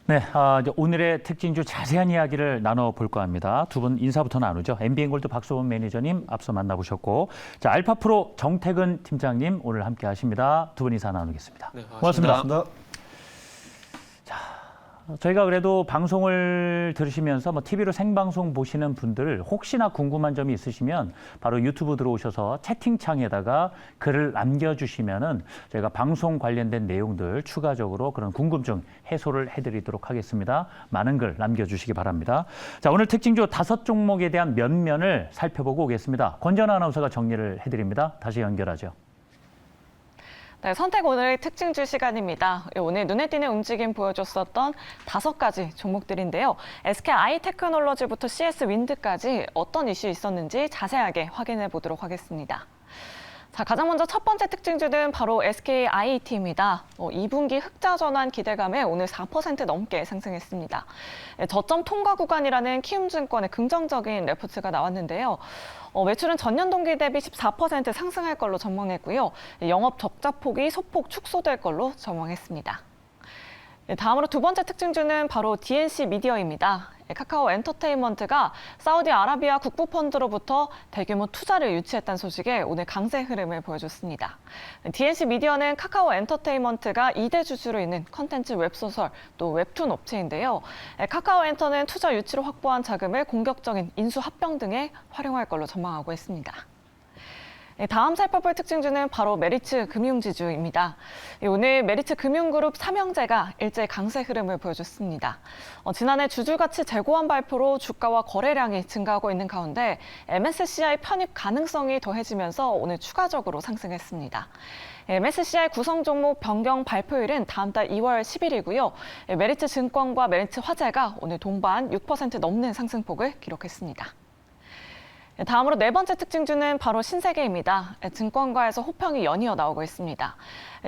네, 이제 오늘의 특징주 자세한 이야기를 나눠볼까 합니다. 두 분 인사부터 나누죠. MBN골드 박소원 매니저님 앞서 만나보셨고, 자 알파프로 정태근 팀장님 오늘 함께하십니다. 두 분 인사 나누겠습니다. 네, 고맙습니다. 저희가 그래도 방송을 들으시면서 TV로 생방송 보시는 분들 혹시나 궁금한 점이 있으시면 바로 유튜브 들어오셔서 채팅창에다가 글을 남겨주시면은 저희가 방송 관련된 내용들 추가적으로 그런 궁금증 해소를 해드리도록 하겠습니다. 많은 글 남겨주시기 바랍니다. 자, 오늘 특징주 5종목에 대한 면면을 살펴보고 오겠습니다. 권전아 아나운서가 정리를 해드립니다. 다시 연결하죠. 네, 선택 오늘의 특징주 시간입니다. 오늘 눈에 띄는 움직임 보여줬었던 5가지 종목들인데요. SK 아이테크놀로지부터 CS 윈드까지 어떤 이슈 있었는지 자세하게 확인해 보도록 하겠습니다. 자, 가장 먼저 첫 번째 특징주는 바로 SK IT입니다. 2분기 흑자 전환 기대감에 오늘 4% 넘게 상승했습니다. 저점 통과 구간이라는 키움증권의 긍정적인 레포트가 나왔는데요. 매출은 전년 동기 대비 14% 상승할 걸로 전망했고요. 영업 적자폭이 소폭 축소될 걸로 전망했습니다. 다음으로 두 번째 특징주는 바로 DNC 미디어입니다. 카카오 엔터테인먼트가 사우디아라비아 국부펀드로부터 대규모 투자를 유치했다는 소식에 오늘 강세 흐름을 보여줬습니다. DNC 미디어는 카카오 엔터테인먼트가 2대 주주로 있는 컨텐츠 웹소설 또 웹툰 업체인데요. 카카오 엔터는 투자 유치로 확보한 자금을 공격적인 인수 합병 등에 활용할 걸로 전망하고 있습니다. 다음 살펴볼 특징주는 바로 메리츠 금융지주입니다. 오늘 메리츠 금융그룹 삼형제가 일제히 강세 흐름을 보여줬습니다. 지난해 주주가치 재고한 발표로 주가와 거래량이 증가하고 있는 가운데 MSCI 편입 가능성이 더해지면서 오늘 추가적으로 상승했습니다. MSCI 구성 종목 변경 발표일은 다음 달 2월 10일이고요. 메리츠 증권과 메리츠 화재가 오늘 동반 6% 넘는 상승폭을 기록했습니다. 다음으로 네 번째 특징주는 바로 신세계입니다. 증권가에서 호평이 연이어 나오고 있습니다.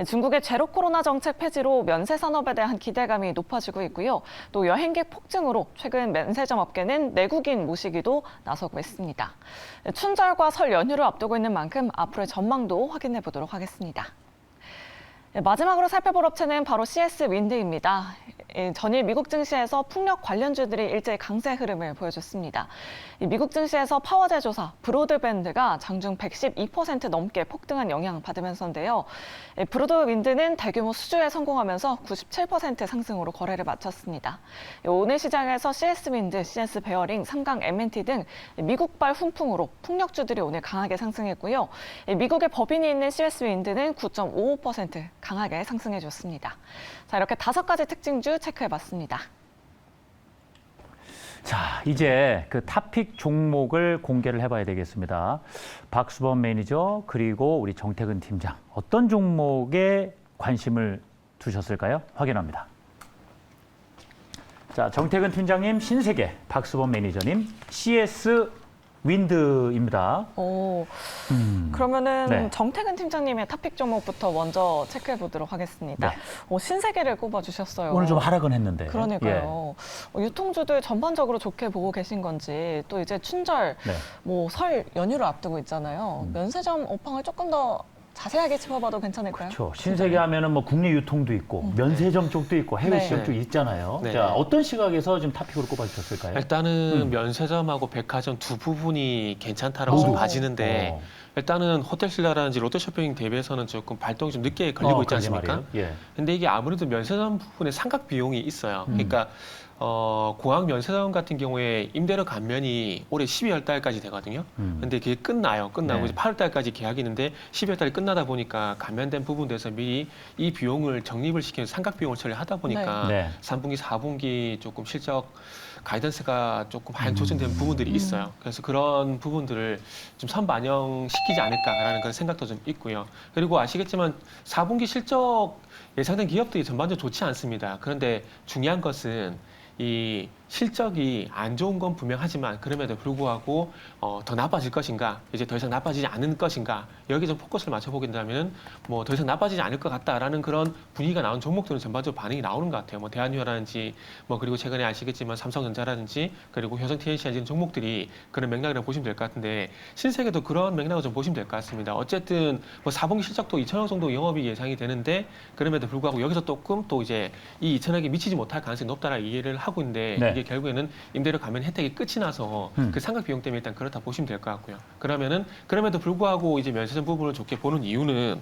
중국의 제로 코로나 정책 폐지로 면세 산업에 대한 기대감이 높아지고 있고요. 또 여행객 폭증으로 최근 면세점 업계는 내국인 모시기도 나서고 있습니다. 춘절과 설 연휴를 앞두고 있는 만큼 앞으로의 전망도 확인해 보도록 하겠습니다. 마지막으로 살펴볼 업체는 바로 CS 윈드입니다. 전일 미국 증시에서 풍력 관련주들이 일제히 강세 흐름을 보여줬습니다. 미국 증시에서 파워 제조사 브로드밴드가 장중 112% 넘게 폭등한 영향을 받으면서인데요. 브로드윈드는 대규모 수주에 성공하면서 97% 상승으로 거래를 마쳤습니다. 오늘 시장에서 CS 윈드, CS 베어링, 삼강 M&T 등 미국발 훈풍으로 풍력주들이 오늘 강하게 상승했고요. 미국의 법인이 있는 CS 윈드는 9.55% 강하게 상승해줬습니다. 자, 이렇게 5가지 특징주 체크해봤습니다. 자, 이제 그 탑픽 종목을 공개를 해봐야 되겠습니다. 박수범 매니저 그리고 우리 정태근 팀장 어떤 종목에 관심을 두셨을까요? 확인합니다. 자, 정태근 팀장님 신세계, 박수범 매니저님 CS 윈드입니다. 그러면은 네. 정태근 팀장님의 탑픽 종목부터 먼저 체크해 보도록 하겠습니다. 네. 신세계를 꼽아주셨어요. 오늘 좀 하락은 했는데. 그러니까요. 유통주들 전반적으로 좋게 보고 계신 건지 또 이제 춘절, 네. 설 연휴를 앞두고 있잖아요. 면세점 업황을 조금 더 자세하게 짚어봐도 괜찮을까요? 그렇죠. 신세계 하면은 국내 유통도 있고 면세점 쪽도 있고 해외 네. 시장 쪽 있잖아요. 네. 자, 어떤 시각에서 지금 탑픽으로 꼽아주셨을까요? 일단은 면세점하고 백화점 두 부분이 괜찮다라고 좀 봐지는데 일단은 호텔신라라든지 롯데쇼핑 대비해서는 조금 발동이 좀 늦게 걸리고 있지 않습니까? 예. 근데 이게 아무래도 면세점 부분에 삼각 비용이 있어요. 그러니까 공항 면세점 같은 경우에 임대료 감면이 올해 12월 달까지 되거든요. 근데 그게 끝나고 네. 이제 8월 달까지 계약이 있는데 12월 달이 끝나다 보니까 감면된 부분에서 미리 이 비용을 적립을 시키는 삼각 비용을 처리하다 보니까 네. 3분기, 4분기 조금 실적 가이던스가 조금 하향 조정된 부분들이 있어요. 그래서 그런 부분들을 좀 선반영시키지 않을까라는 그런 생각도 좀 있고요. 그리고 아시겠지만 4분기 실적 예상된 기업들이 전반적으로 좋지 않습니다. 그런데 중요한 것은 이 실적이 안 좋은 건 분명하지만 그럼에도 불구하고 더 나빠질 것인가, 이제 더 이상 나빠지지 않을 것인가, 여기 좀 포커스를 맞춰보게 된다면 뭐 더 이상 나빠지지 않을 것 같다라는 그런 분위기가 나온 종목들은 전반적으로 반응이 나오는 것 같아요. 뭐 대한유화라든지 뭐 그리고 최근에 아시겠지만 삼성전자라든지 그리고 효성 TNC라는 이런 종목들이 그런 맥락이라고 보시면 될 것 같은데 신세계도 그런 맥락을 좀 보시면 될 것 같습니다. 어쨌든 뭐 4분기 실적도 2천억 정도 영업이 예상이 되는데 그럼에도 불구하고 여기서 조금 또 이제 이 2천억이 미치지 못할 가능성이 높다라고 이해를 하고 있는데 네. 이게 결국에는 임대료 감면 혜택이 끝이 나서 그 상각 비용 때문에 일단 그렇다 보시면 될 것 같고요. 그러면은 그럼에도 불구하고 이제 면세점 부분을 좋게 보는 이유는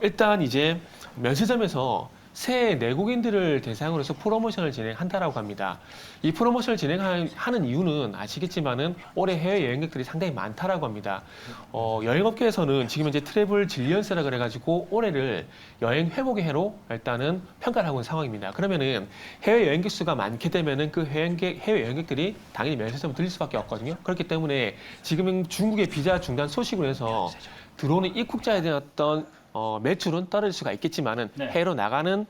일단 이제 면세점에서 새 내국인들을 대상으로 해서 프로모션을 진행한다라고 합니다. 이 프로모션을 진행하는 이유는 아시겠지만은 올해 해외 여행객들이 상당히 많다라고 합니다. 여행업계에서는 지금 현재 트래블 질리언스라 그래가지고 올해를 여행 회복의 해로 일단은 평가를 하고 있는 상황입니다. 그러면은 해외 여행객 수가 많게 되면은 그 해외 여행객들이 당연히 면세점을 들릴 수밖에 없거든요. 그렇기 때문에 지금 중국의 비자 중단 소식으로 해서 들어오는 입국자에 대한 어떤 매출은 떨어질 수가 있겠지만은 네. 해외로 나가는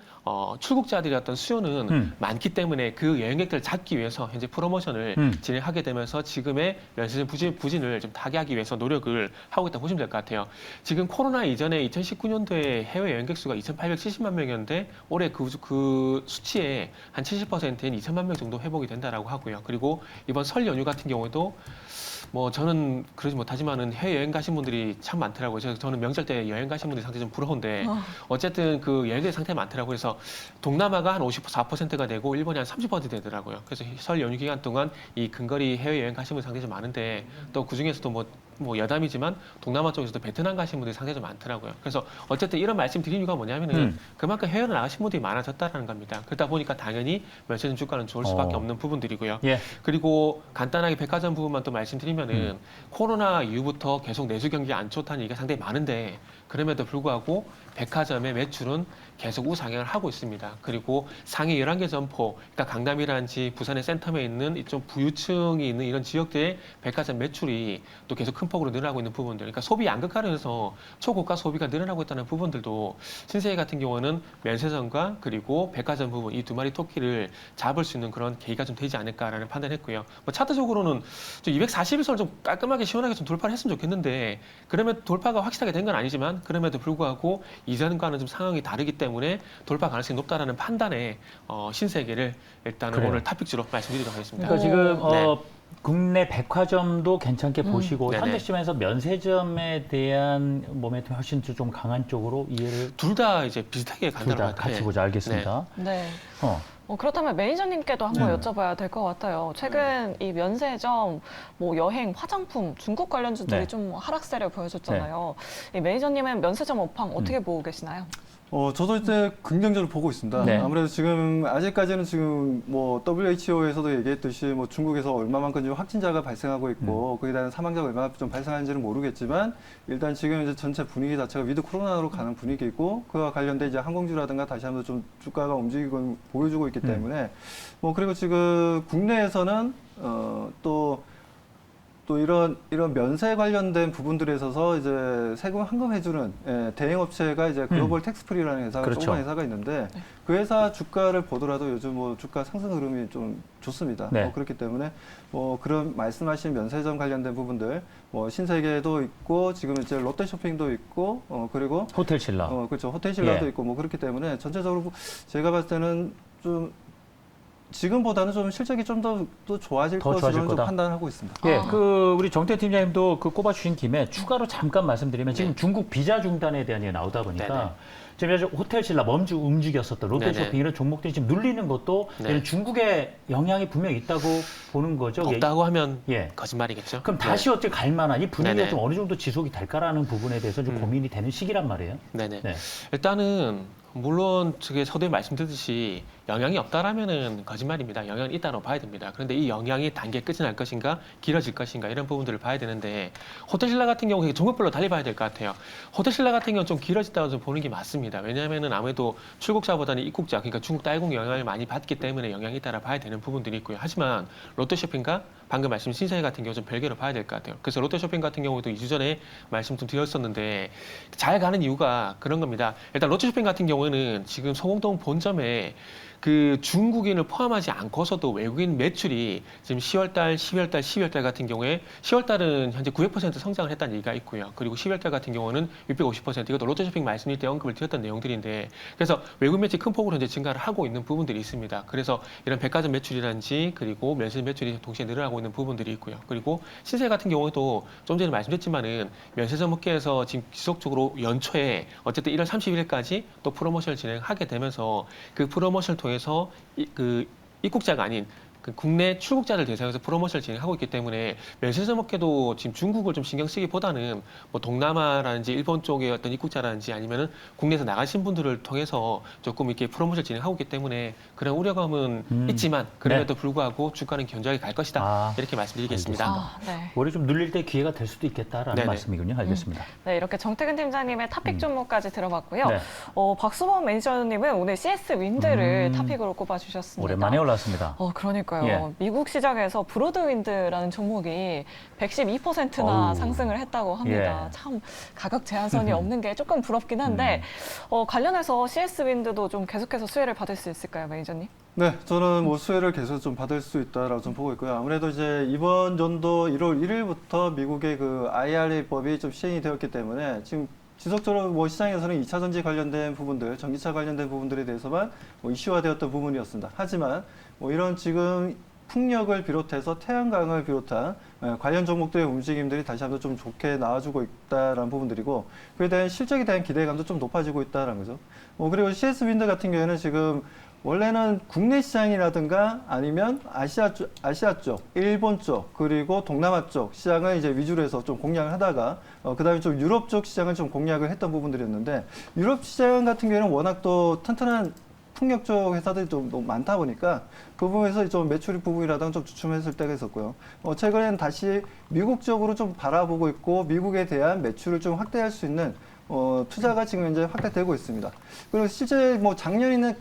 출국자들의 어떤 수요는 많기 때문에 그 여행객들을 잡기 위해서 현재 프로모션을 진행하게 되면서 지금의 면세점 부진을 좀 타개하기 위해서 노력을 하고 있다고 보시면 될 것 같아요. 지금 코로나 이전에 2019년도에 해외 여행객 수가 2,870만 명이었는데 올해 그 수치의 한 70%인 2천만 명 정도 회복이 된다라고 하고요. 그리고 이번 설 연휴 같은 경우에도 뭐 저는 그러지 못하지만은 해외 여행 가신 분들이 참 많더라고요. 저는 명절 때 여행 가신 분들이 상당히 좀 부러운데 어쨌든 그 여행객 상당히 많더라고요. 그래서 동남아가 한 54%가 되고 일본이 한 30% 되더라고요. 그래서 설 연휴 기간 동안 이 근거리 해외 여행 가신 분이 상당히 좀 많은데 또 그 중에서도 뭐 여담이지만 동남아 쪽에서도 베트남 가신 분들이 상당히 좀 많더라고요. 그래서 어쨌든 이런 말씀 드린 이유가 뭐냐면은 그만큼 해외로 나가신 분들이 많아졌다라는 겁니다. 그러다 보니까 당연히 면세점 주가는 좋을 수밖에 없는 부분들이고요. 예. 그리고 간단하게 백화점 부분만 또 말씀드리면은 코로나 이후부터 계속 내수 경기가 안 좋다는 얘기가 상당히 많은데 그럼에도 불구하고 백화점의 매출은 계속 우상향을 하고 있습니다. 그리고 상해 11개 점포, 그러니까 강남이라든지 부산의 센텀에 있는 이쪽 부유층이 있는 이런 지역들의 백화점 매출이 또 계속 큰 폭으로 늘어나고 있는 부분들, 그러니까 소비 양극화로해서 초고가 소비가 늘어나고 있다는 부분들도 신세계 같은 경우는 면세점과 그리고 백화점 부분 이 두 마리 토끼를 잡을 수 있는 그런 계기가 좀 되지 않을까라는 판단했고요. 뭐 차트적으로는 240일선을 좀 깔끔하게 시원하게 좀 돌파를 했으면 좋겠는데 그러면 돌파가 확실하게 된 건 아니지만 그럼에도 불구하고 이전과는 좀 상황이 다르기 때문에 돌파 가능성이 높다라는 판단에 신세계를 일단은 그래요. 오늘 토픽주로 말씀드리도록 하겠습니다. 그러니까 지금 네. 국내 백화점도 괜찮게 보시고 네네. 현대시장에서 면세점에 대한 모멘텀이 훨씬 좀 강한 쪽으로 이해를 둘 다 이제 비슷하게 둘 간다는 다 것 같아요. 같이 보자. 알겠습니다. 네. 어. 그렇다면 매니저님께도 한번 여쭤봐야 될 것 같아요. 최근 이 면세점, 뭐 여행, 화장품, 중국 관련주들이 네. 좀 하락세를 보여줬잖아요. 이 매니저님은 면세점 업황 어떻게 보고 계시나요? 저도 이제 긍정적으로 보고 있습니다. 네. 아무래도 지금 아직까지는 지금 뭐 WHO에서도 얘기했듯이 뭐 중국에서 얼마만큼 지금 확진자가 발생하고 있고 거기에 대한 사망자가 얼마나 좀 발생하는지는 모르겠지만 일단 지금 이제 전체 분위기 자체가 위드 코로나로 가는 분위기고 그와 관련된 이제 항공주라든가 다시 한번 좀 주가가 움직이고 보여주고 있기 때문에 뭐 그리고 지금 국내에서는 또 이런 면세 관련된 부분들에 있어서 이제 세금 환급해주는 대행 업체가 이제 글로벌 텍스프리라는 회사가 그렇죠. 조그만 회사가 있는데 그 회사 주가를 보더라도 요즘 뭐 주가 상승 흐름이 좀 좋습니다. 네. 그렇기 때문에 뭐 그런 말씀하신 면세점 관련된 부분들 뭐 신세계도 있고 지금 이제 롯데쇼핑도 있고 그리고 호텔신라. 그렇죠 호텔신라도 예. 있고 뭐 그렇기 때문에 전체적으로 제가 봤을 때는 좀 지금보다는 좀 실적이 좀 더 좋아질 더 것으로 좋아질 좀 거다. 판단하고 있습니다. 예, 우리 정태 팀장님도 그 꼽아주신 김에 추가로 잠깐 말씀드리면 지금 중국 비자 중단에 대한 얘기가 나오다 보니까 네네. 지금 호텔신라 움직였었던 롯데쇼핑 네네. 이런 종목들이 지금 눌리는 것도 네. 이런 중국의 영향이 분명히 있다고 보는 거죠. 없다고 하면 예. 거짓말이겠죠. 그럼 다시 어떻게 갈 만한 이 분위기가 네네. 좀 어느 정도 지속이 될까라는 부분에 대해서 좀 고민이 되는 시기란 말이에요. 네네. 네. 일단은 물론 저게 서두에 말씀드렸듯이 영향이 없다라면은 거짓말입니다. 영향은 있다고 봐야 됩니다. 그런데 이 영향이 단계 끝이 날 것인가, 길어질 것인가 이런 부분들을 봐야 되는데 호텔신라 같은 경우 종목별로 달리 봐야 될 것 같아요. 호텔신라 같은 경우는 좀 길어졌다고 좀 보는 게 맞습니다. 왜냐하면은 아무래도 출국자보다는 입국자, 그러니까 중국 딸공 영향을 많이 받기 때문에 영향이 있다라 봐야 되는 부분들이 있고요. 하지만 롯데쇼핑과 방금 말씀 신세계 같은 경우 좀 별개로 봐야 될 것 같아요. 그래서 롯데쇼핑 같은 경우도 2주 전에 말씀 좀 드렸었는데 잘 가는 이유가 그런 겁니다. 일단 롯데쇼핑 같은 경우에는 지금 소공동 본점에 그 중국인을 포함하지 않고서도 외국인 매출이 지금 10월달, 11월달, 12월달 같은 경우에 10월달은 현재 900% 성장을 했다는 얘기가 있고요. 그리고 12월달 같은 경우는 650% 이것도 롯데쇼핑 말씀드릴 때 언급을 드렸던 내용들인데 그래서 외국인 매출이 큰 폭으로 현재 증가를 하고 있는 부분들이 있습니다. 그래서 이런 백화점 매출이라든지 그리고 면세점 매출이 동시에 늘어나고 있는 부분들이 있고요. 그리고 신세 같은 경우에도 좀 전에 말씀드렸지만은 면세점 업계에서 지금 지속적으로 연초에 어쨌든 1월 31일까지 또 프로모션을 진행하게 되면서 그 프로모션을 통해서 그 입국자가 아닌 그 국내 출국자를 대상해서 프로모션을 진행하고 있기 때문에 면세점 업계도 지금 중국을 좀 신경 쓰기보다는 뭐 동남아라든지 일본 쪽의 어떤 입국자라든지 아니면은 국내에서 나가신 분들을 통해서 조금 이렇게 프로모션을 진행하고 있기 때문에 그런 우려감은 있지만 그럼에도 불구하고 주가는 견조하게 갈 것이다 이렇게 말씀드리겠습니다. 네. 올해 좀 눌릴 때 기회가 될 수도 있겠다라는 네네. 말씀이군요. 알겠습니다. 네, 이렇게 정태근 팀장님의 탑픽 종목까지 들어봤고요. 네. 박수범 매니저님은 오늘 CS 윈드를 탑픽으로 꼽아주셨습니다. 오랜만에 올라왔습니다. 그러니까요. 예. 미국 시장에서 브로드윈드라는 종목이 112%나 어우. 상승을 했다고 합니다. 예. 참 가격 제한선이 없는 게 조금 부럽긴 한데 관련해서 CS 윈드도 좀 계속해서 수혜를 받을 수 있을까요, 매니저님? 네, 저는 뭐 수혜를 계속 좀 받을 수 있다라고 좀 보고 있고요. 아무래도 이제 이번 연도 1월 1일부터 미국의 그 IRA법이 좀 시행이 되었기 때문에 지금 지속적으로 뭐 시장에서는 2차 전지 관련된 부분들, 전기차 관련된 부분들에 대해서만 뭐 이슈화되었던 부분이었습니다. 하지만 뭐 이런 지금 풍력을 비롯해서 태양광을 비롯한 관련 종목들의 움직임들이 다시 한번 좀 좋게 나와주고 있다라는 부분들이고 그에 대한 실적에 대한 기대감도 좀 높아지고 있다라는 거죠. 그리고 CS 윈드 같은 경우에는 지금 원래는 국내 시장이라든가 아니면 아시아 쪽, 일본 쪽, 그리고 동남아 쪽 시장을 이제 위주로 해서 좀 공략을 하다가 그다음에 좀 유럽 쪽 시장을 좀 공략을 했던 부분들이었는데 유럽 시장 같은 경우에는 워낙 또 튼튼한 풍력 쪽 회사들이 좀 너무 많다 보니까 그 부분에서 좀 매출 부분이라든가 좀 주춤했을 때가 있었고요. 최근에는 다시 미국 쪽으로 좀 바라보고 있고 미국에 대한 매출을 좀 확대할 수 있는 투자가 지금 현재 확대되고 있습니다. 그리고 실제 뭐 작년,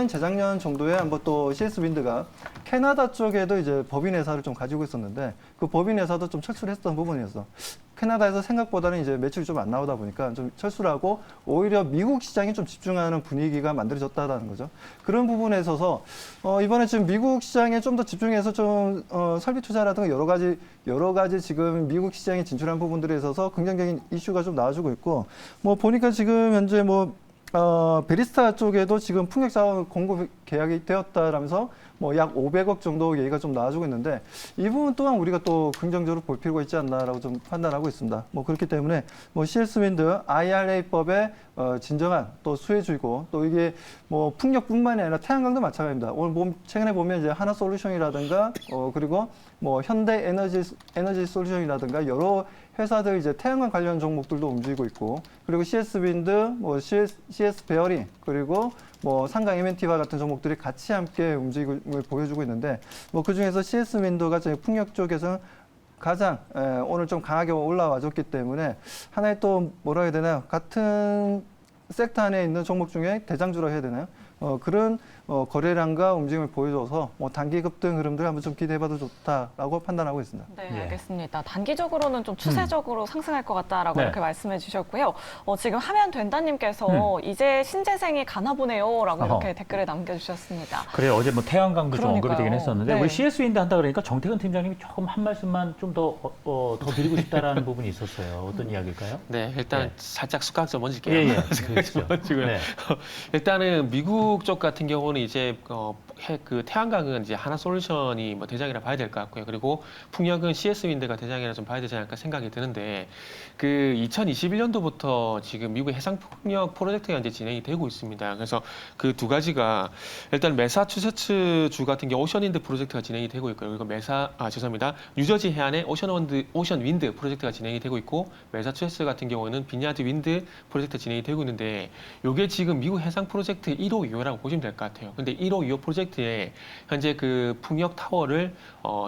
재작년 정도에 한번 또 CS 윈드가 캐나다 쪽에도 이제 법인 회사를 좀 가지고 있었는데 그 법인 회사도 좀 철수를 했던 부분이었어. 캐나다에서 생각보다는 이제 매출이 좀 안 나오다 보니까 좀 철수를 하고 오히려 미국 시장에 좀 집중하는 분위기가 만들어졌다는 거죠. 그런 부분에 있어서 이번에 지금 미국 시장에 좀 더 집중해서 좀 설비 투자라든가 여러 가지 지금 미국 시장에 진출한 부분들에 있어서 긍정적인 이슈가 좀 나와주고 있고 뭐 보니까 지금 현재 뭐 베리스타 쪽에도 지금 풍력자원 공급 계약이 되었다라면서 뭐 약 500억 정도 얘기가 좀 나와주고 있는데 이 부분 또한 우리가 또 긍정적으로 볼 필요가 있지 않나라고 좀 판단하고 있습니다. 뭐 그렇기 때문에 뭐 CS 윈드 IRA법의 진정한 또 수혜주이고 또 이게 뭐 풍력뿐만이 아니라 태양광도 마찬가지입니다. 오늘 최근에 보면 이제 하나솔루션이라든가 그리고 뭐 현대 에너지 솔루션이라든가 여러 회사들 이제 태양광 관련 종목들도 움직이고 있고 그리고 CS 윈드, 뭐 CS 베어링 그리고 뭐 상강 MNT와 같은 종목들이 같이 함께 움직임을 보여주고 있는데 뭐 그 중에서 CS 윈드가 풍력 쪽에서 가장 오늘 좀 강하게 올라와줬기 때문에 하나의 또 뭐라 해야 되나요? 같은 섹터 안에 있는 종목 중에 대장주라 해야 되나요? 그런 거래량과 움직임을 보여줘서 뭐 단기 급등 흐름들 한번 좀 기대해봐도 좋다라고 판단하고 있습니다. 네, 예. 알겠습니다. 단기적으로는 좀 추세적으로 상승할 것 같다라고 네. 이렇게 말씀해 주셨고요. 지금 하면 된다님께서 이제 신재생이 가나 보네요라고 이렇게 어허. 댓글을 남겨주셨습니다. 그래요. 어제 뭐 태양광도 좀 언급이 되긴 그러니까요. 했었는데 네. 우리 CS 윈드 한다 그러니까 정태근 팀장님이 조금 한 말씀만 좀 더 드리고 싶다라는 부분이 있었어요. 어떤 이야기일까요? 네, 일단 예. 살짝 숙각 좀 얹을게요. 예, 예. 숙각 좀 얹고요. 네. 일단은 미국 쪽 같은 경우는 이제 그 태양광은 이제 하나솔루션이 뭐 대장이라 봐야 될 것 같고요. 그리고 풍력은 CS 윈드가 대장이라 좀 봐야 되지 않을까 생각이 드는데 그 2021년도부터 지금 미국 해상 풍력 프로젝트가 이제 진행이 되고 있습니다. 그래서 그 두 가지가 일단 매사추세츠 주 같은 경우 오션 윈드 프로젝트가 진행이 되고 있고요. 그리고 죄송합니다. 뉴저지 해안에 오션 윈드 프로젝트가 진행이 되고 있고 매사추세츠 같은 경우는 빈야드 윈드 프로젝트 진행이 되고 있는데 이게 지금 미국 해상 프로젝트 1호 2호라고 보시면 될 것 같아요. 근데 1호 2호 프로젝트에 현재 그 풍력 타워를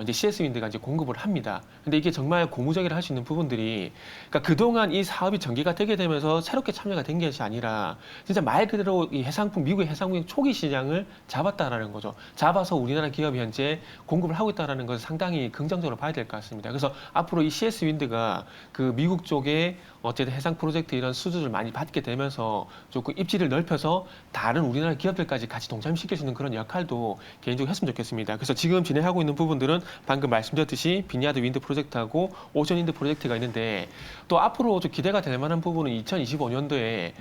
이제 CS 윈드가 이제 공급을 합니다. 근데 이게 정말 고무적이라 할 수 있는 부분들이 그러니까 그동안 이 사업이 전개가 되게 되면서 새롭게 참여가 된 것이 아니라 진짜 말 그대로 이 미국의 해상풍 초기 시장을 잡았다라는 거죠. 잡아서 우리나라 기업이 현재 공급을 하고 있다라는 것을 상당히 긍정적으로 봐야 될 것 같습니다. 그래서 앞으로 이 CS 윈드가 그 미국 쪽에 어쨌든 해상 프로젝트 이런 수주를 많이 받게 되면서 조금 입지를 넓혀서 다른 우리나라 우리나라 기업들까지 같이 동참시켜주는 그런 역할도 개인적으로 했으면 좋겠습니다. 그래서 지금 진행하고 있는 부분들은 방금 말씀드렸듯이 빈야드 윈드 프로젝트하고 오션 윈드 프로젝트가 있는데 또 앞으로 좀 기대가 될 만한 부분은 2025년도에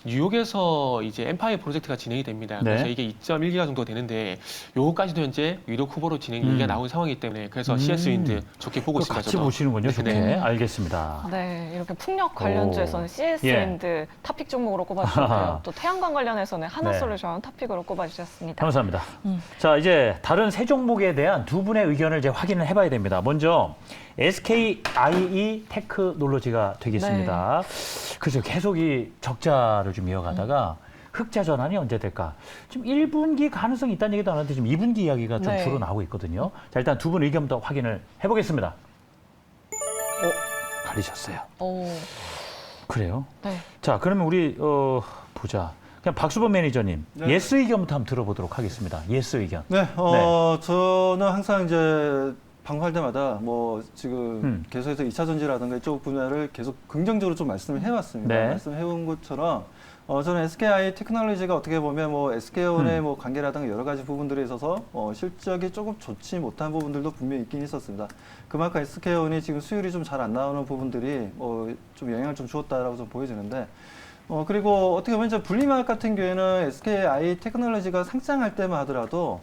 뉴욕에서 이제 엠파이어 프로젝트가 진행이 됩니다. 네. 그래서 이게 2.1기가 정도 되는데 요거까지도 현재 유력 후보로 진행 얘기가 나온 상황이기 때문에 그래서 CS 윈드 좋게 보고 있습니다. 같이 저도. 보시는군요. 좋게. 네. 알겠습니다. 네, 이렇게 풍력 관련주에서는 CS 예. 윈드 탑픽 종목으로 꼽아주셨고요. 또 태양광 관련해서는 네. 하나솔루션 탑픽으로 꼽아주셨습니다. 감사합니다. 자, 이제 다른 세 종목에 대한 두 분의 의견을 이제 확인을 해봐야 됩니다. 먼저 SKIE 테크놀로지가 되겠습니다. 그래서 계속 이 적자를 좀 이어가다가 흑자 전환이 언제 될까? 지금 1분기 가능성이 있다는 얘기도 하는데 지금 2분기 이야기가 좀 네. 주로 나오고 있거든요. 자, 일단 두 분 의견부터 확인을 해보겠습니다. 가리셨어요. 오, 그래요? 네. 자, 그러면 우리 보자. 그냥 박수범 매니저님, 네. 예스 의견부터 한번 들어보도록 하겠습니다. 예스 의견. 네, 저는 항상 이제 방송할 때마다 뭐 지금 계속해서 2차 전지라든가 이쪽 분야를 계속 긍정적으로 좀 말씀을 해왔습니다. 네. 말씀해온 것처럼 저는 SKI 테크놀로지가 어떻게 보면 뭐 SK온의 뭐 관계라든가 여러 가지 부분들에 있어서 실적이 조금 좋지 못한 부분들도 분명히 있긴 있었습니다. 그만큼 SK온이 지금 수율이 좀 잘 안 나오는 부분들이 좀 영향을 좀 주었다라고 좀 보여지는데 그리고 어떻게 보면 이제 분리막 같은 경우에는 SKI 테크놀로지가 상장할 때만 하더라도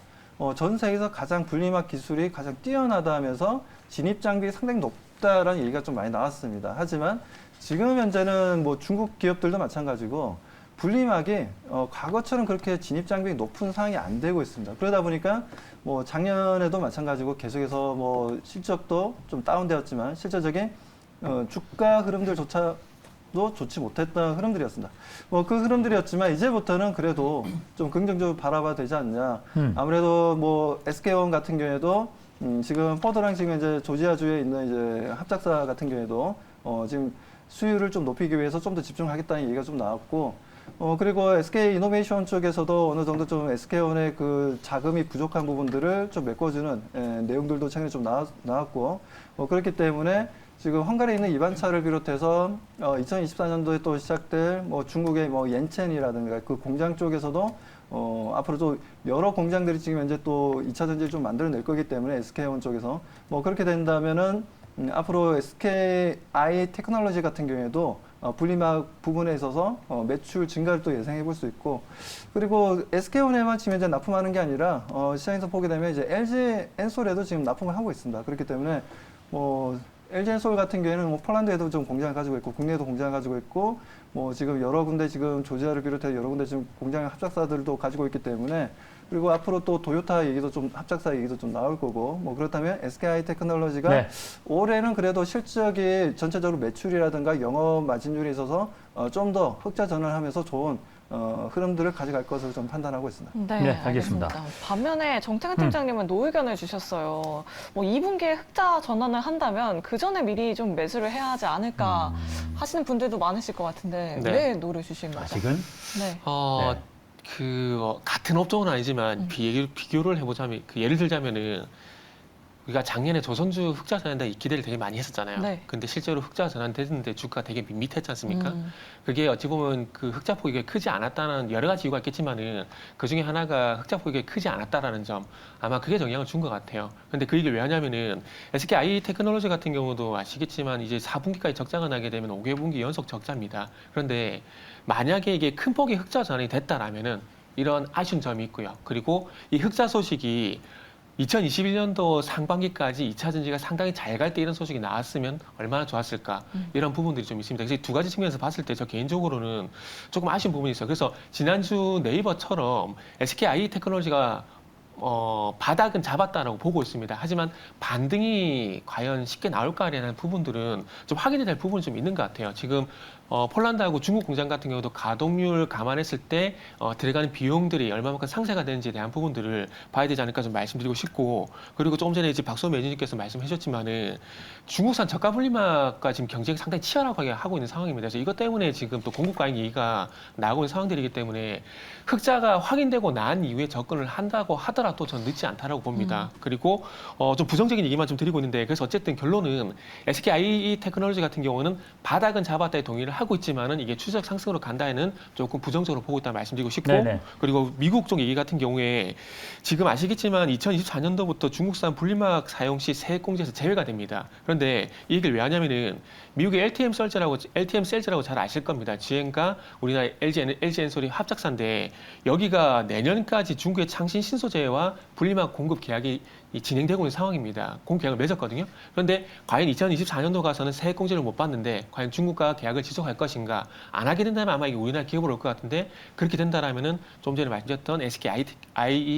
전 세계에서 가장 분리막 기술이 가장 뛰어나다 하면서 진입 장벽이 상당히 높다라는 얘기가 좀 많이 나왔습니다. 하지만 지금 현재는 뭐 중국 기업들도 마찬가지고 분리막이 과거처럼 그렇게 진입 장벽이 높은 상황이 안 되고 있습니다. 그러다 보니까 뭐 작년에도 마찬가지고 계속해서 뭐 실적도 좀 다운되었지만 실질적인 주가 흐름들조차도 좋지 못했던 흐름들이었습니다. 뭐 그 흐름들이었지만 이제부터는 그래도 좀 긍정적으로 바라봐야 되지 않냐. 아무래도 뭐 SK온 같은 경우에도 지금 포드랑 지금 이제 조지아주에 있는 이제 합작사 같은 경우에도 지금 수율을 좀 높이기 위해서 좀 더 집중하겠다는 얘기가 좀 나왔고 그리고 SK 이노베이션 쪽에서도 어느 정도 좀 SK온의 그 자금이 부족한 부분들을 좀 메꿔주는 내용들도 최근에 좀 나왔고 그렇기 때문에 지금 헝가리에 있는 이반차를 비롯해서 2024년도에 또 시작될 뭐 중국의 뭐 옌첸이라든가 그 공장 쪽에서도 앞으로 또 여러 공장들이 지금 현재 또 2차 전지를 좀 만들어낼 거기 때문에 SK온 쪽에서 뭐 그렇게 된다면은 앞으로 SKI 테크놀로지 같은 경우에도 분리막 부분에 있어서 매출 증가를 또 예상해 볼 수 있고 그리고 SK온에만 지금 이제 납품하는 게 아니라 시장에서 보게 되면 이제 LG 엔솔에도 지금 납품을 하고 있습니다. 그렇기 때문에 뭐 LG 엔솔 같은 경우에는 뭐 폴란드에도 좀 공장을 가지고 있고 국내에도 공장을 가지고 있고 뭐 지금 여러 군데 지금 조지아를 비롯해 여러 군데 지금 공장 합작사들도 가지고 있기 때문에 그리고 앞으로 또 도요타 얘기도 좀 합작사 얘기도 좀 나올 거고 뭐 그렇다면 SKI 테크놀로지가 네. 올해는 그래도 실적이 전체적으로 매출이라든가 영업 마진율에 있어서 좀 더 흑자 전환하면서 좋은 흐름들을 가져갈 것으로 좀 판단하고 있습니다. 네, 알겠습니다. 반면에 정태근 팀장님은 노의견을 주셨어요. 뭐 2분기에 흑자 전환을 한다면 그 전에 미리 좀 매수를 해야 하지 않을까 하시는 분들도 많으실 것 같은데 네. 왜 노를 주신 거죠? 아직은? 네. 같은 업종은 아니지만 비교를 해보자면 예를 들자면은 우리가 작년에 조선주 흑자 전환다 이 기대를 되게 많이 했었잖아요. 네. 근데 실제로 흑자 전환됐는데 주가가 되게 밋밋했지 않습니까? 그게 어찌 보면 그 흑자 폭이 크지 않았다는 여러 가지 이유가 있겠지만은 그 중에 하나가 흑자 폭이 크지 않았다라는 점 아마 그게 영향을 준 것 같아요. 근데 그 얘기를 왜 하냐면은 SKI 테크놀로지 같은 경우도 아시겠지만 이제 4분기까지 적자가 나게 되면 5개분기 연속 적자입니다. 그런데 만약에 이게 큰 폭의 흑자 전환이 됐다라면은 이런 아쉬운 점이 있고요. 그리고 이 흑자 소식이 2021년도 상반기까지 2차 전지가 상당히 잘 갈 때 이런 소식이 나왔으면 얼마나 좋았을까 이런 부분들이 좀 있습니다. 그래서 두 가지 측면에서 봤을 때 저 개인적으로는 조금 아쉬운 부분이 있어요. 그래서 지난주 네이버처럼 SKI 테크놀로지가 바닥은 잡았다라고 보고 있습니다. 하지만 반등이 과연 쉽게 나올까라는 부분들은 좀 확인이 될 부분이 좀 있는 것 같아요. 지금 폴란드하고 중국 공장 같은 경우도 가동률 감안했을 때 들어가는 비용들이 얼마만큼 상쇄가 되는지에 대한 부분들을 봐야 되지 않을까 좀 말씀드리고 싶고 그리고 조금 전에 이제 박수호 매니저님께서 말씀해 주셨지만은 중국산 저가 분리막과 지금 경쟁이 상당히 치열하게 하고 있는 상황입니다. 그래서 이것 때문에 지금 또 공급 과잉 얘기가 나오고 있는 상황들이기 때문에 흑자가 확인되고 난 이후에 접근을 한다고 하더라도 하더라도 저는 늦지 않다라고 봅니다. 그리고 좀 부정적인 얘기만 좀 드리고 있는데 그래서 어쨌든 결론은 SK 테크놀로지 같은 경우는 바닥은 잡았다에 동의를 하고 있지만은 이게 추세적 상승으로 간다에는 조금 부정적으로 보고 있다는 말씀드리고 싶고 네네. 그리고 미국 쪽 얘기 같은 경우에 지금 아시겠지만 2024년도부터 중국산 분리막 사용 시 세액 공제에서 제외가 됩니다. 그런데 이 얘기를 왜 하냐면은 미국의 LTM 셀즈라고 잘 아실 겁니다. GM과 우리나라 LG 엔솔이 합작사인데 여기가 내년까지 중국의 창신 신소재와 분리막 공급 계약이 진행되고 있는 상황입니다. 공급 계약을 맺었거든요. 그런데 과연 2024년도 가서는 세액 공제를 못 받는데 과연 중국과 계약을 지속할 것인가? 안 하게 된다면 아마 이게 우리나라 기업으로 올 것 같은데 그렇게 된다라면은 좀 전에 말씀드렸던 SK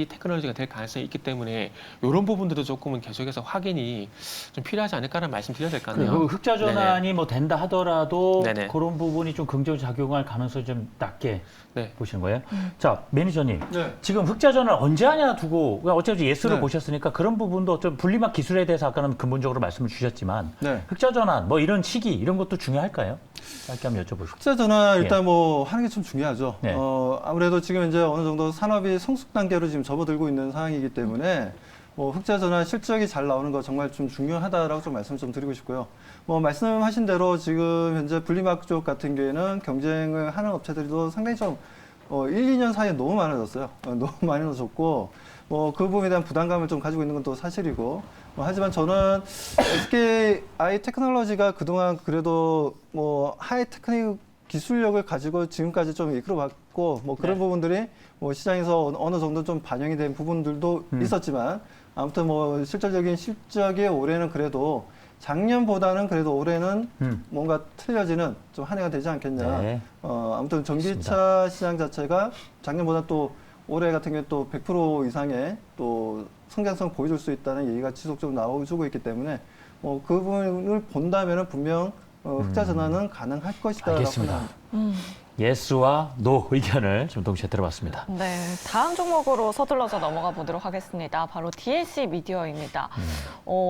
테크놀로지가 될 가능성이 있기 때문에 이런 부분들도 조금은 계속해서 확인이 좀 필요하지 않을까라는 말씀 드려야 될 것 같네요. 그 흑자 전환이 뭐 된다 하더라도 네네. 그런 부분이 좀 긍정 작용할 가능성이 좀 낮게 네. 보시는 거예요. 자, 매니저님. 네. 지금 흑자 전환 언제 하냐 두고 어차피 예스를 네. 보셨으니까 그런 부분도 좀 분리막 기술에 대해서 아까는 근본적으로 말씀을 주셨지만 네. 흑자 전환 뭐 이런 시기 이런 것도 중요할까요? 짧게 한번 여쭤보시죠. 흑자 전환 일단 뭐 하는 게 좀 중요하죠. 네. 아무래도 지금 이제 어느 정도 산업이 성숙 단계로 지금 접어들고 있는 상황이기 때문에 뭐 흑자 전환 실적이 잘 나오는 거 정말 좀 중요하다라고 좀 말씀 좀 드리고 싶고요. 뭐 말씀하신 대로 지금 현재 분리막 쪽 같은 경우에는 경쟁을 하는 업체들도 상당히 좀 1, 2년 사이에 너무 많아졌어요. 너무 많아졌고 뭐 그 부분에 대한 부담감을 좀 가지고 있는 건 또 사실이고 하지만 저는 SK 테크놀로지가 그동안 그래도 뭐 하이테크닉 기술력을 가지고 지금까지 좀 이끌어왔고 뭐 그런 네. 부분들이 뭐 시장에서 어느 정도 좀 반영이 된 부분들도 있었지만 아무튼 뭐 실적이 올해는 그래도 작년보다는 그래도 올해는 뭔가 틀려지는 좀 한 해가 되지 않겠냐. 네. 아무튼 전기차 시장 자체가 작년보다 또 올해 같은 경우에 또 100% 이상의 또 성장성 보여줄 수 있다는 얘기가 지속적으로 나오고 있기 때문에 그 부분을 본다면은 분명 흑자 전환은 가능할 것이다라고 알겠습니다. 생각합니다. 예스와 노 의견을 좀 동시에 들어봤습니다. 네, 다음 종목으로 서둘러서 넘어가 보도록 하겠습니다. 바로 DLC 미디어입니다.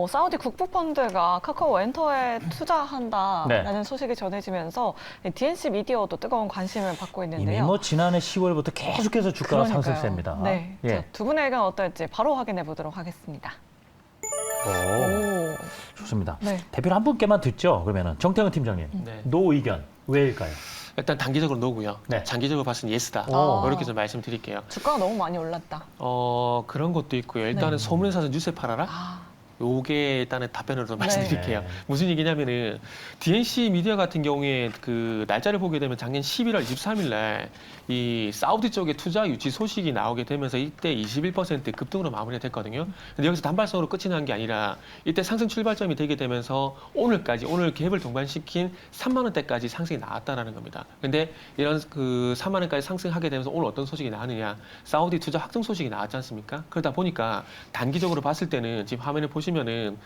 사우디 국부펀드가 카카오 엔터에 투자한다라는 소식이 전해지면서 DNC 미디어도 뜨거운 관심을 받고 이미 있는데요. 뭐 지난해 10월부터 계속해서 주가가 그러니까요. 상승세입니다. 네, 예. 자, 두 분의 의견 어떨지 바로 확인해 보도록 하겠습니다. 오, 좋습니다. 네. 대표를 한 분께만 듣죠. 그러면은 정태근 팀장님, 네. 노 의견 왜일까요? 일단 단기적으로 노고요. 네. 장기적으로 봤을 때 예스다. 오. 이렇게 좀 말씀드릴게요. 주가가 너무 많이 올랐다. 그런 것도 있고요. 일단은 네. 소문에 사서 뉴스에 팔아라. 아, 요게 일단은 답변으로 좀 말씀드릴게요. 네. 무슨 얘기냐면은 DNC 미디어 같은 경우에 그 날짜를 보게 되면 작년 11월 23일 날 이 사우디 쪽에 투자 유치 소식이 나오게 되면서 이때 21% 급등으로 마무리가 됐거든요. 근데 여기서 단발성으로 끝이 난 게 아니라 이때 상승 출발점이 되게 되면서 오늘 갭을 동반시킨 3만 원대까지 상승이 나왔다라는 겁니다. 근데 이런 그 3만 원까지 상승하게 되면서 오늘 어떤 소식이 나왔느냐? 사우디 투자 확정 소식이 나왔지 않습니까? 그러다 보니까 단기적으로 봤을 때는 지금 화면에 보시면은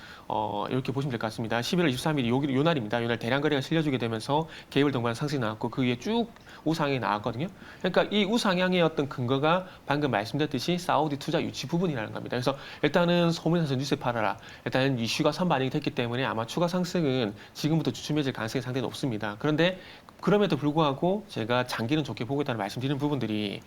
이렇게 보시면 될 것 같습니다. 11월 23일이 요 날입니다. 요 날 대량 거래가 실려주게 되면서 갭을 동반 상승이 나왔고 그 위에 쭉 우상향이 나왔거든요. 그러니까 이 우상향의 어떤 근거가 방금 말씀드렸듯이 사우디 투자 유치 부분이라는 겁니다. 그래서 일단은 소문에서 뉴스에 팔아라. 일단은 이슈가 선반영이 됐기 때문에 아마 추가 상승은 지금부터 주춤해질 가능성이 상당히 높습니다. 그런데 그럼에도 불구하고 제가 장기는 좋게 보고 있다는 말씀드리는 부분들이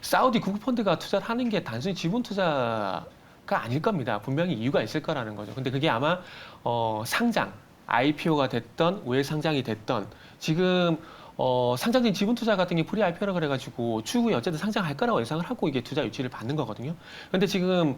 사우디 국부펀드가 투자를 하는 게 단순히 지분 투자가 아닐 겁니다. 분명히 이유가 있을 거라는 거죠. 근데 그게 아마 상장, IPO가 됐던 외 상장이 됐던 지금 상장된 지분 투자 같은 게 프리 IPO라 그래가지고 추후에 어쨌든 상장할 거라고 예상을 하고 이게 투자 유치를 받는 거거든요. 근데 지금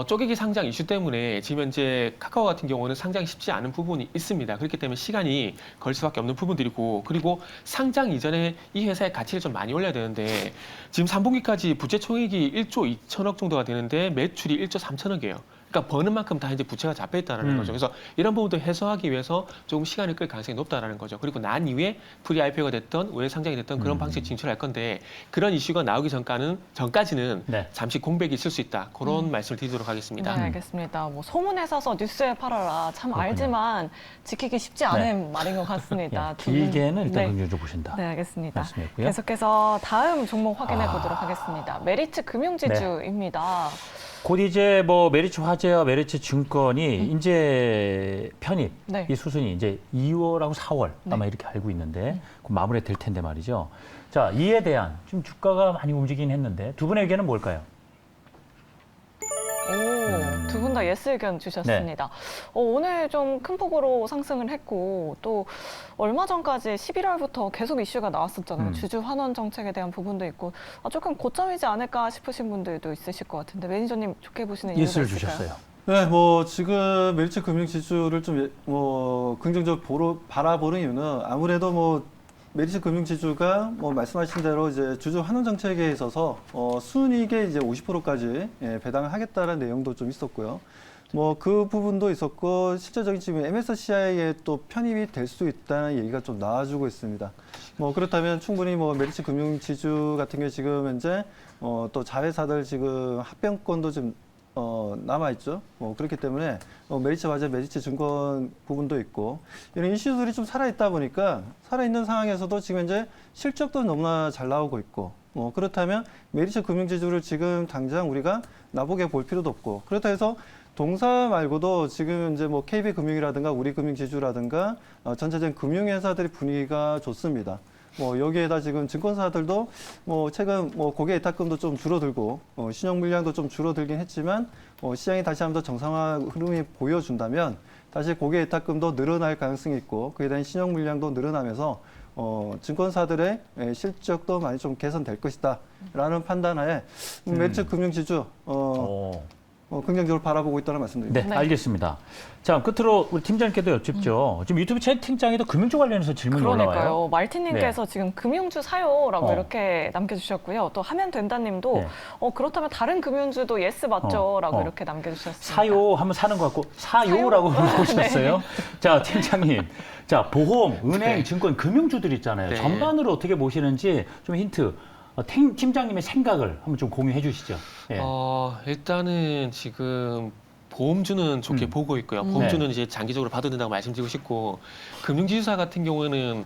쪼개기 상장 이슈 때문에 지금 현재 카카오 같은 경우는 상장이 쉽지 않은 부분이 있습니다. 그렇기 때문에 시간이 걸 수밖에 없는 부분들이고 그리고 상장 이전에 이 회사의 가치를 좀 많이 올려야 되는데 지금 3분기까지 부채 총액이 1조 2천억 정도가 되는데 매출이 1조 3천억이에요. 그러니까 버는 만큼 다 이제 부채가 잡혀 있다는 거죠. 그래서 이런 부분도 해소하기 위해서 조금 시간을 끌 가능성이 높다라는 거죠. 그리고 난 이후에 프리 IPO가 됐던 외 상장이 됐던 그런 방식 진출할 건데 그런 이슈가 나오기 전까지는 네. 잠시 공백이 있을 수 있다. 그런 말씀을 드리도록 하겠습니다. 네, 알겠습니다. 뭐 소문에 사서 뉴스에 팔아라. 참 그렇군요. 알지만 지키기 쉽지 않은 말인 것 같습니다. 두 분. 길게는 일단 네. 긍정적으로 보신다. 네, 알겠습니다. 말씀이었고요. 계속해서 다음 종목 확인해 보도록 하겠습니다. 메리츠 금융지주입니다. 곧 이제 뭐 메리츠 화재와 메리츠 증권이 이제 편입 네. 이 수순이 이제 2월하고 4월 아마 이렇게 알고 있는데 곧 마무리 될 텐데 말이죠. 자, 이에 대한 좀 주가가 많이 움직이긴 했는데 두 분의 의견은 뭘까요? 두 분 다 예스 의견 주셨습니다. 오늘 좀 큰 폭으로 상승을 했고 또 얼마 전까지 11월부터 계속 이슈가 나왔었잖아요. 주주 환원 정책에 대한 부분도 있고 조금 고점이지 않을까 싶으신 분들도 있으실 것 같은데 매니저님 좋게 보시는 이유가 예스를 있을까요? 주셨어요. 네, 뭐 지금 메리츠 금융지주를 좀 긍정적으로 바라보는 이유는 아무래도 뭐 메리츠 금융지주가 뭐 말씀하신 대로 이제 주주 환원 정책에 있어서 순이익의 이제 50%까지 배당을 하겠다는 내용도 좀 있었고요. 뭐 그 부분도 있었고 실제적인 지금 MSCI에 또 편입이 될 수 있다는 얘기가 좀 나와주고 있습니다. 뭐 그렇다면 충분히 뭐 메리츠 금융지주 같은 경우 지금 현재 또 자회사들 지금 합병권도 좀 남아있죠. 그렇기 때문에 메리츠 화재, 메리츠 증권 부분도 있고 이런 이슈들이 좀 살아있다 보니까 살아있는 상황에서도 지금 현재 실적도 너무나 잘 나오고 있고 그렇다면 메리츠 금융지주를 지금 당장 우리가 나보게 볼 필요도 없고 그렇다 해서 동사 말고도 지금 이제 뭐 KB금융이라든가 우리금융지주라든가 전체적인 금융회사들의 분위기가 좋습니다. 여기에다 지금 증권사들도 최근 고객 예탁금도 좀 줄어들고 신용 물량도 좀 줄어들긴 했지만 시장이 다시 한번 더 정상화 흐름이 보여준다면 다시 고객 예탁금도 늘어날 가능성이 있고 그에 대한 신용 물량도 늘어나면서 증권사들의 실적도 많이 좀 개선될 것이다라는 판단하에 메리츠 금융지주 긍정적으로 바라보고 있다는 말씀드립니다. 네, 알겠습니다. 자, 끝으로 우리 팀장님께도 여쭙죠. 지금 유튜브 채팅창에도 금융주 관련해서 질문이 올라와요. 그러니까요. 말티님께서 지금 금융주 사요라고 이렇게 남겨주셨고요. 또 하면 된다님도 그렇다면 다른 금융주도 예스 맞죠라고 이렇게 남겨주셨습니다. 사요 하면 사는 것 같고 사요라고 보셨어요. 자, 팀장님. 자, 보험, 은행, 증권, 금융주들 있잖아요. 전반으로 어떻게 보시는지 좀 힌트. 팀장님의 생각을 한번 좀 공유해 주시죠. 예. 일단은 지금 보험주는 좋게 보고 있고요. 보험주는 이제 장기적으로 봐도 된다고 말씀드리고 싶고 금융지주사 같은 경우에는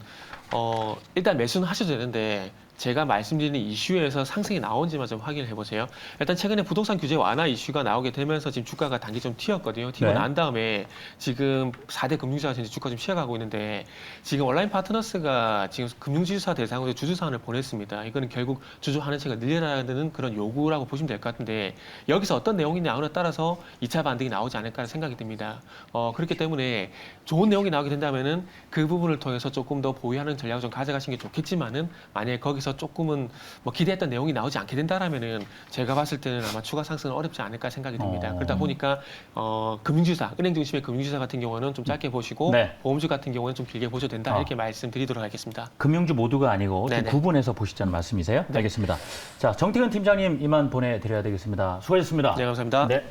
일단 매수는 하셔도 되는데 제가 말씀드리는 이슈에서 상승이 나온지만 좀 확인을 해보세요. 일단 최근에 부동산 규제 완화 이슈가 나오게 되면서 지금 주가가 단기 좀 튀었거든요. 튀고 난 다음에 지금 4대 금융지주가 이제 주가 좀 쉬어가고 있는데 지금 온라인 파트너스가 지금 금융지주사 대상으로 주주사안을 보냈습니다. 이거는 결국 주주 환원책을 늘려라는 그런 요구라고 보시면 될 것 같은데 여기서 어떤 내용이 나오느냐에 따라서 2차 반등이 나오지 않을까 생각이 듭니다. 그렇기 때문에 좋은 내용이 나오게 된다면은 그 부분을 통해서 조금 더 보유하는 전략을 좀 가져가시는 게 좋겠지만은 만약에 거기서 조금은 뭐 기대했던 내용이 나오지 않게 된다라면은 제가 봤을 때는 아마 추가 상승은 어렵지 않을까 생각이 듭니다. 그러다 보니까 금융지주사, 은행 중심의 금융지주사 같은 경우는 좀 짧게 보시고 보험주 같은 경우는 좀 길게 보셔도 된다 이렇게 말씀드리도록 하겠습니다. 금융주 모두가 아니고 좀 구분해서 보시자는 말씀이세요? 네. 알겠습니다. 자, 정태근 팀장님 이만 보내드려야 되겠습니다. 수고하셨습니다. 네, 감사합니다. 네.